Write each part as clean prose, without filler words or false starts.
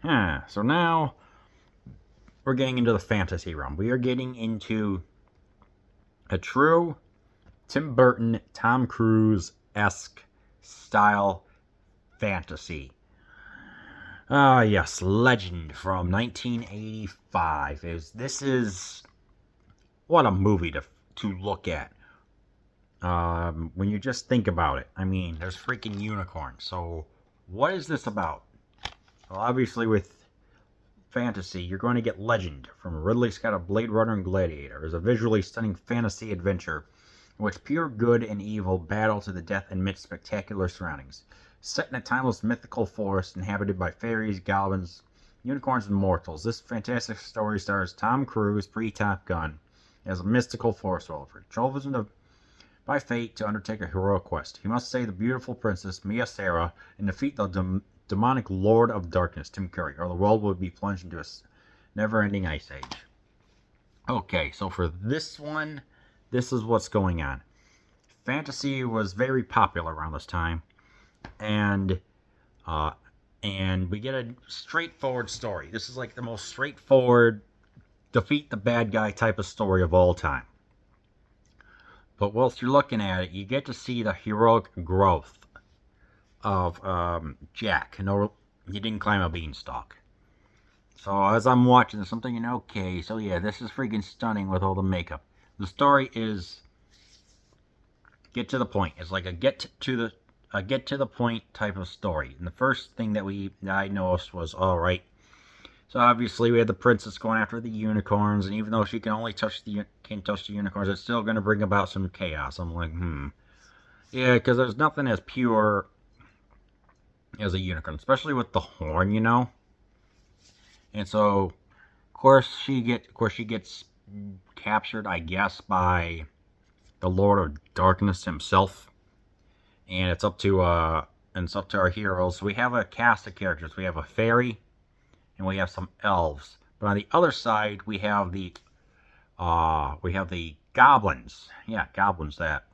So now we're getting into the fantasy realm. We are getting into a true Tim Burton, Tom Cruise-esque style fantasy. Yes, Legend from 1985. This is what a movie to look at. When you just think about it, I mean, there's freaking unicorns. So, what is this about? Well, obviously, with fantasy, you're going to get Legend from Ridley Scott of Blade Runner and Gladiator. It's a visually stunning fantasy adventure in which pure good and evil battle to the death amidst spectacular surroundings. Set in a timeless mythical forest inhabited by fairies, goblins, unicorns, and mortals, this fantastic story stars Tom Cruise, pre-Top Gun, as a mystical forest dweller, chosen by fate to undertake a heroic quest. He must save the beautiful princess, Mia Sarah, and defeat the demonic Lord of Darkness, Tim Curry, or the world would be plunged into a never-ending ice age. Okay, so for this one, this is what's going on. Fantasy was very popular around this time, and we get a straightforward story. This is like the most straightforward, defeat the bad guy type of story of all time. But whilst you're looking at it, you get to see the heroic growth of Jack. No, he didn't climb a beanstalk. So as I'm watching this, I'm thinking, okay, so yeah, this is freaking stunning with all the makeup. The story is get to the point. It's like a get to the point type of story. And the first thing that I noticed was, all right. So obviously we had the princess going after the unicorns, and even though she can't touch the unicorns, it's still going to bring about some chaos. I'm like, yeah, because there's nothing as pure as a unicorn, especially with the horn, you know. And so, of course, she gets captured, I guess, by the Lord of Darkness himself, and it's up to our heroes. We have a cast of characters. We have a fairy, and we have some elves. But on the other side, we have the goblins. Yeah, goblins that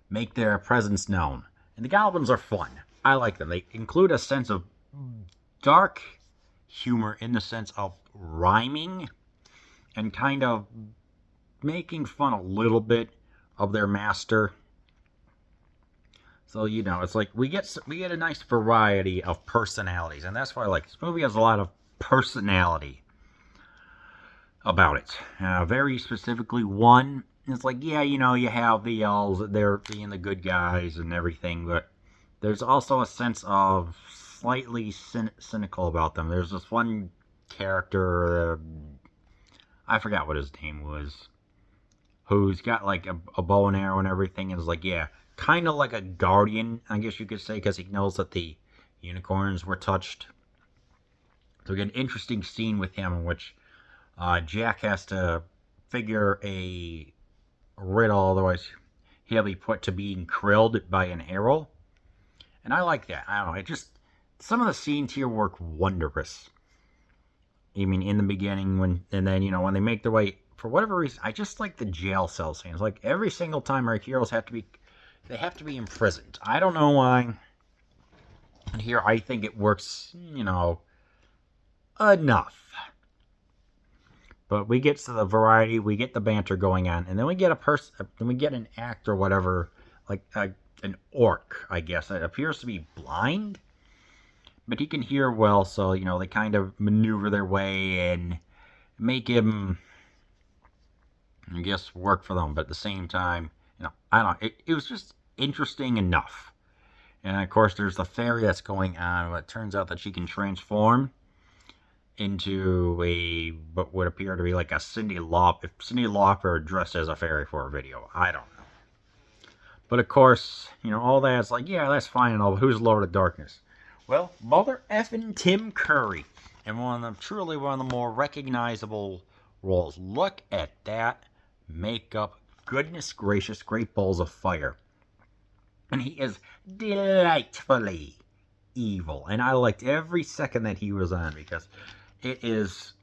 make their presence known. And the goblins are fun. I like them. They include a sense of dark humor in the sense of rhyming and kind of making fun a little bit of their master. So, you know, it's like we get a nice variety of personalities, and that's why I like this movie. Has a lot of personality about it. Very specifically, one, it's like, yeah, you know, you have the elves, they're being the good guys and everything, but there's also a sense of slightly cynical about them. There's this one character, I forgot what his name was, who's got like a bow and arrow and everything, and is like, yeah, kind of like a guardian, I guess you could say, because he knows that the unicorns were touched. So we get an interesting scene with him in which Jack has to figure a riddle, otherwise he'll be put to being krilled by an arrow. And I like that. I don't know, it just, some of the scenes here work wondrous. I mean, in the beginning, and then, you know, when they make their way, for whatever reason, I just like the jail cell scenes. Like, every single time our heroes have to be imprisoned. I don't know why. And here, I think it works, you know, enough. But we get to the variety, we get the banter going on, and then we get an act or whatever, like an orc, I guess, that appears to be blind, but he can hear well, so, you know, they kind of maneuver their way and make him, I guess, work for them, but at the same time, you know, I don't know, it was just interesting enough. And of course, there's the fairy that's going on, but it turns out that she can transform into what would appear to be like a Cyndi Lauper dressed as a fairy for a video. I don't know. But of course, you know, all that's like, yeah, that's fine and all, but who's Lord of Darkness? Well, mother effing Tim Curry. And truly one of the more recognizable roles. Look at that makeup. Goodness gracious, great balls of fire. And he is delightfully evil. And I liked every second that he was on, because it is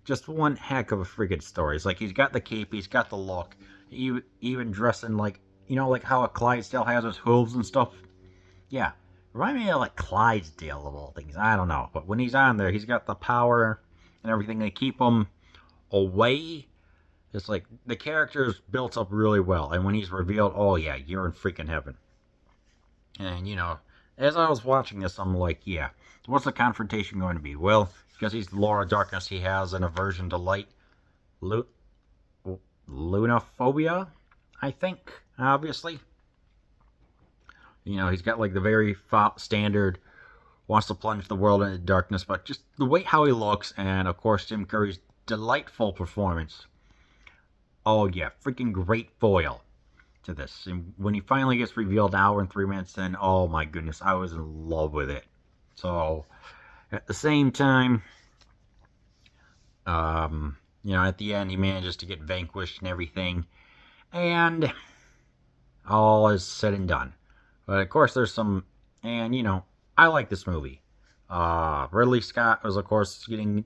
just one heck of a friggin' story. It's like he's got the cape, he's got the look, even dressing like, you know, like how a Clydesdale has his hooves and stuff. Yeah, Remind me of like Clydesdale of all things. I don't know, but when he's on there, he's got the power and everything to keep him away. It's like the character is built up really well, and when he's revealed, oh yeah, you're in freaking heaven. And as I was watching this, I'm like, yeah, what's the confrontation going to be? Well, because he's the Lord of Darkness, he has an aversion to light, Lu- lunophobia, I think. Obviously, he's got like the very standard wants to plunge the world into darkness, but just the way how he looks, and of course Tim Curry's delightful performance. Oh yeah, freaking great foil to this. And when he finally gets revealed, an hour and 3 minutes, then oh my goodness, I was in love with it. So at the same time, at the end he manages to get vanquished and everything, and all is said and done. But of course, there's some, and I like this movie. Ridley Scott was, of course, getting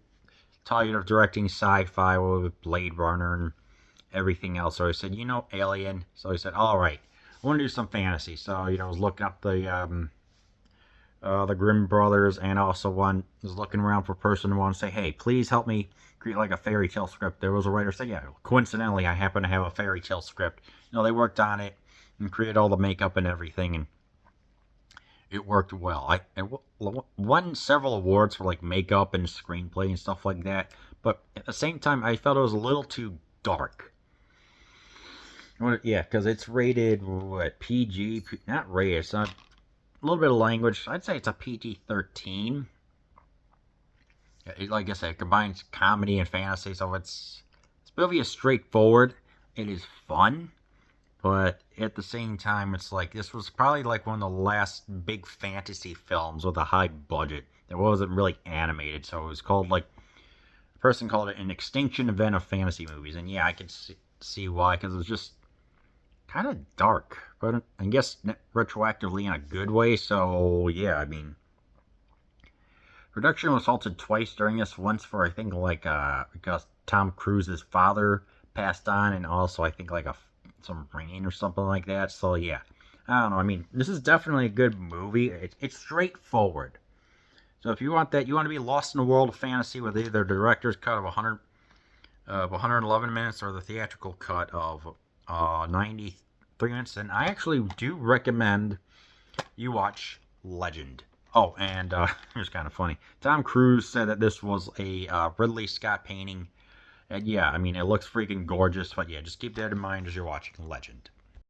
tired of directing sci-fi with Blade Runner and everything else. So he said, Alien. So he said, all right, I want to do some fantasy. So I was looking up the Grimm brothers, and also was looking around for a person who wanted to say, hey, please help me create like a fairy tale script. There was a writer saying, yeah, coincidentally, I happen to have a fairy tale script. They worked on it and created all the makeup and everything, and it worked well. I won several awards for like makeup and screenplay and stuff like that, but at the same time, I felt it was a little too dark. Yeah, because it's rated PG, not rated. It's not a little bit of language. I'd say it's a PG-13. Like I said, it combines comedy and fantasy, so this movie is straightforward. It is fun. But at the same time, it's like this was probably like one of the last big fantasy films with a high budget that wasn't really animated. So it was called like a person called it an extinction event of fantasy movies. And yeah, I could see why, because it was just kind of dark, but I guess retroactively in a good way. So yeah, I mean, production was halted twice during this. Once for I think like because Tom Cruise's father passed on, and also I think like some rain or something like that. So yeah, I don't know. I mean, this is definitely a good movie. It's straightforward. So if you want that, you want to be lost in the world of fantasy with either the director's cut of 111 minutes or the theatrical cut of 93 minutes, then I actually do recommend you watch Legend. Oh, and it was kind of funny. Tom Cruise said that this was a Ridley Scott painting. And yeah, I mean, it looks freaking gorgeous, but yeah, just keep that in mind as you're watching Legend.